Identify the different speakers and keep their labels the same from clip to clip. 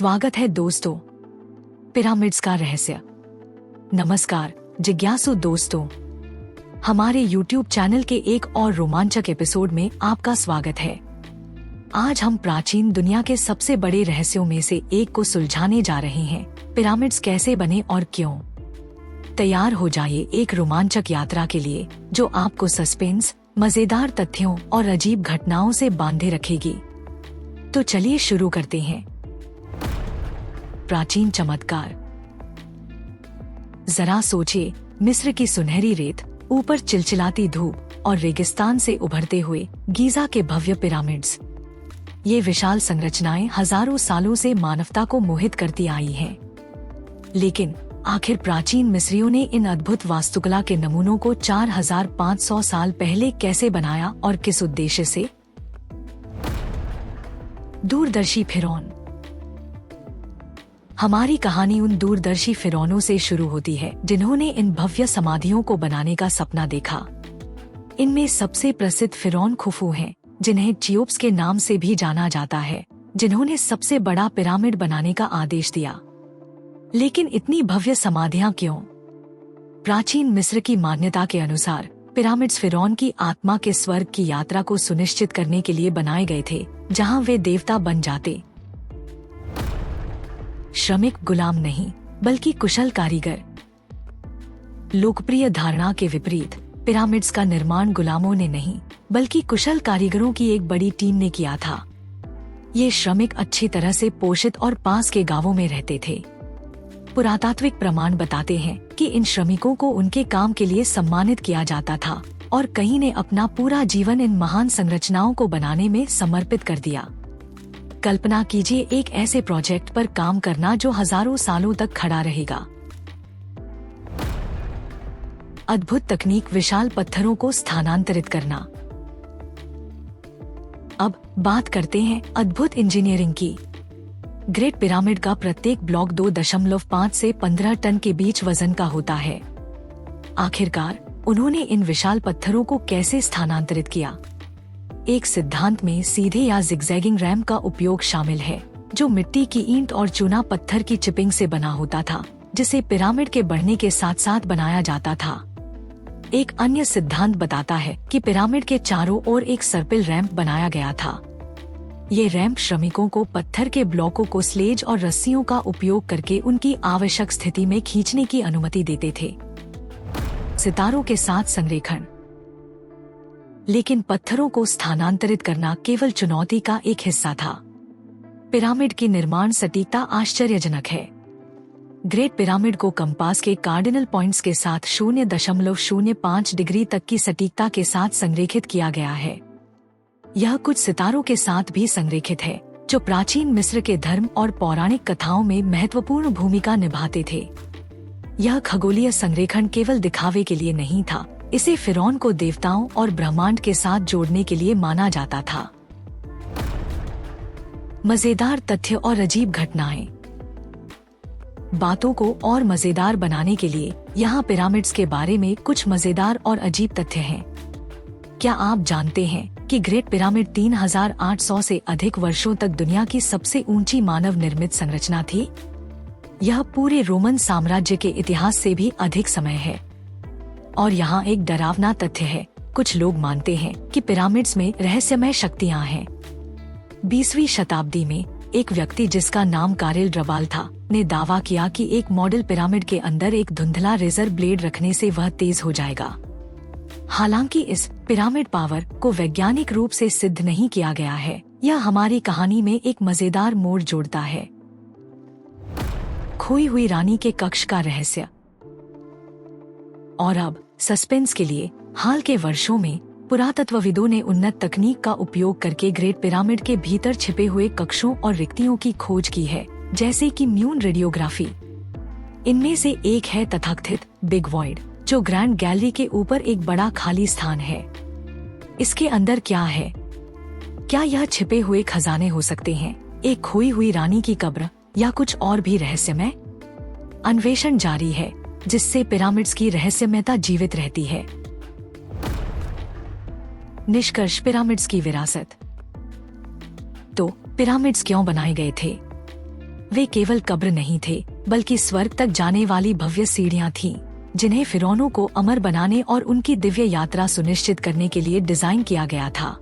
Speaker 1: स्वागत है दोस्तों, पिरामिड्स का रहस्य। नमस्कार जिज्ञासु दोस्तों, हमारे YouTube चैनल के एक और रोमांचक एपिसोड में आपका स्वागत है। आज हम प्राचीन दुनिया के सबसे बड़े रहस्यों में से एक को सुलझाने जा रहे हैं, पिरामिड्स कैसे बने और क्यों। तैयार हो जाइए एक रोमांचक यात्रा के लिए जो आपको सस्पेंस, मजेदार तथ्यों और अजीब घटनाओं से बांधे रखेगी। तो चलिए शुरू करते हैं। प्राचीन चमत्कार। जरा सोचिए, मिस्र की सुनहरी रेत, ऊपर चिलचिलाती धूप और रेगिस्तान से उभरते हुए गीजा के भव्य पिरामिड्स। ये विशाल संरचनाएं हजारों सालों से मानवता को मोहित करती आई हैं। लेकिन आखिर प्राचीन मिस्रियों ने इन अद्भुत वास्तुकला के नमूनों को 4500 साल पहले कैसे बनाया और किस उद्देश्य से? दूरदर्शी फिरौन। हमारी कहानी उन दूरदर्शी फिरौनों से शुरू होती है जिन्होंने इन भव्य समाधियों को बनाने का सपना देखा। इनमें सबसे प्रसिद्ध फिरौन खुफू हैं, जिन्हें चियोप्स के नाम से भी जाना जाता है, जिन्होंने सबसे बड़ा पिरामिड बनाने का आदेश दिया। लेकिन इतनी भव्य समाधियां क्यों? प्राचीन मिस्र की मान्यता के अनुसार पिरामिड्स फिरौन की आत्मा के स्वर्ग की यात्रा को सुनिश्चित करने के लिए बनाए गए थे, जहां वे देवता बन जाते। श्रमिक गुलाम नहीं, बल्कि कुशल कारीगर। लोकप्रिय धारणा के विपरीत पिरामिड्स का निर्माण गुलामों ने नहीं, बल्कि कुशल कारीगरों की एक बड़ी टीम ने किया था। ये श्रमिक अच्छी तरह से पोषित और पास के गांवों में रहते थे। पुरातात्विक प्रमाण बताते हैं कि इन श्रमिकों को उनके काम के लिए सम्मानित किया जाता था और कई ने अपना पूरा जीवन इन महान संरचनाओं को बनाने में समर्पित कर दिया। कल्पना कीजिए एक ऐसे प्रोजेक्ट पर काम करना जो हजारों सालों तक खड़ा रहेगा। अद्भुत तकनीक, विशाल पत्थरों को स्थानांतरित करना। अब बात करते हैं अद्भुत इंजीनियरिंग की। ग्रेट पिरामिड का प्रत्येक ब्लॉक 2.5 से 15 टन के बीच वजन का होता है। आखिरकार उन्होंने इन विशाल पत्थरों को कैसे स्थानांतरित किया? एक सिद्धांत में सीधे या जिगजैगिंग रैंप का उपयोग शामिल है, जो मिट्टी की ईंट और चूना पत्थर की चिपिंग से बना होता था, जिसे पिरामिड के बढ़ने के साथ साथ बनाया जाता था। एक अन्य सिद्धांत बताता है कि पिरामिड के चारों ओर एक सर्पिल रैंप बनाया गया था। ये रैंप श्रमिकों को पत्थर के ब्लॉकों को स्लेज और रस्सियों का उपयोग करके उनकी आवश्यक स्थिति में खींचने की अनुमति देते थे। सितारों के साथ संरेखण। लेकिन पत्थरों को स्थानांतरित करना केवल चुनौती का एक हिस्सा था। पिरामिड की निर्माण सटीकता आश्चर्यजनक है। ग्रेट पिरामिड को कंपास के कार्डिनल पॉइंट्स के साथ 0.05 डिग्री तक की सटीकता के साथ संरेखित किया गया है। यह कुछ सितारों के साथ भी संरेखित है, जो प्राचीन मिस्र के धर्म और पौराणिक कथाओं में महत्वपूर्ण भूमिका निभाते थे। यह खगोलीय संरेखण केवल दिखावे के लिए नहीं था, इसे फिरौन को देवताओं और ब्रह्मांड के साथ जोड़ने के लिए माना जाता था। मजेदार तथ्य और अजीब घटनाएं। बातों को और मजेदार बनाने के लिए यहाँ पिरामिड्स के बारे में कुछ मजेदार और अजीब तथ्य हैं। क्या आप जानते हैं कि ग्रेट पिरामिड 3800 से अधिक वर्षों तक दुनिया की सबसे ऊंची मानव निर्मित संरचना थी? यह पूरे रोमन साम्राज्य के इतिहास से भी अधिक समय है। और यहाँ एक डरावना तथ्य है, कुछ लोग मानते हैं कि पिरामिड्स में रहस्यमय शक्तियाँ हैं। 20वीं शताब्दी में एक व्यक्ति जिसका नाम कारेल ड्रबाल था, ने दावा किया कि एक मॉडल पिरामिड के अंदर एक धुंधला रेजर ब्लेड रखने से वह तेज हो जाएगा। हालांकि इस पिरामिड पावर को वैज्ञानिक रूप से सिद्ध नहीं किया गया है। यह हमारी कहानी में एक मजेदार मोड़ जोड़ता है। खोई हुई रानी के कक्ष का रहस्य। और अब सस्पेंस के लिए, हाल के वर्षों में पुरातत्वविदों ने उन्नत तकनीक का उपयोग करके ग्रेट पिरामिड के भीतर छिपे हुए कक्षों और रिक्तियों की खोज की है, जैसे कि म्यून रेडियोग्राफी। इनमें से एक है तथाकथित बिग वॉइड, जो ग्रैंड गैलरी के ऊपर एक बड़ा खाली स्थान है। इसके अंदर क्या है? क्या यह छिपे हुए खजाने हो सकते हैं, एक खोई हुई रानी की कब्र, या कुछ और भी रहस्यमय? अन्वेषण जारी है, जिससे पिरामिड्स की रहस्यमयता जीवित रहती है। निष्कर्ष, पिरामिड्स की विरासत। तो पिरामिड्स क्यों बनाए गए थे? वे केवल कब्र नहीं थे, बल्कि स्वर्ग तक जाने वाली भव्य सीढ़ियां थीं, जिन्हें फिरौनों को अमर बनाने और उनकी दिव्य यात्रा सुनिश्चित करने के लिए डिजाइन किया गया था।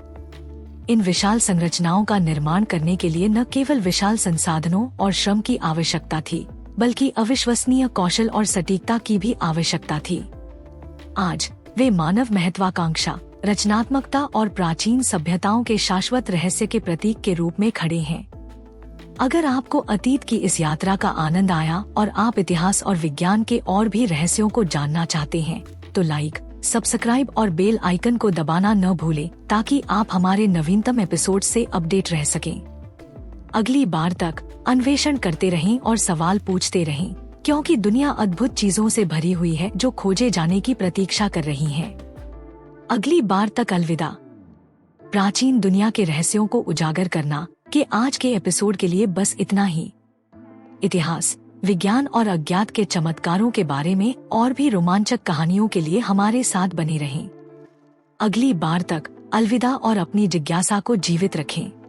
Speaker 1: इन विशाल संरचनाओं का निर्माण करने के लिए न केवल विशाल संसाधनों और श्रम की आवश्यकता थी, बल्कि अविश्वसनीय कौशल और सटीकता की भी आवश्यकता थी। आज वे मानव महत्वाकांक्षा, रचनात्मकता और प्राचीन सभ्यताओं के शाश्वत रहस्य के प्रतीक के रूप में खड़े हैं। अगर आपको अतीत की इस यात्रा का आनंद आया और आप इतिहास और विज्ञान के और भी रहस्यों को जानना चाहते हैं, तो लाइक, सब्सक्राइब और बेल आइकन को दबाना न भूलें, ताकि आप हमारे नवीनतम एपिसोड से अपडेट रह सकें। अगली बार तक अन्वेषण करते रहें और सवाल पूछते रहें, क्योंकि दुनिया अद्भुत चीजों से भरी हुई है जो खोजे जाने की प्रतीक्षा कर रही हैं। अगली बार तक अलविदा। प्राचीन दुनिया के रहस्यों को उजागर करना के आज के एपिसोड के लिए बस इतना ही। इतिहास, विज्ञान और अज्ञात के चमत्कारों के बारे में और भी रोमांचक कहानियों के लिए हमारे साथ बने रहें। अगली बार तक अलविदा और अपनी जिज्ञासा को जीवित रखें।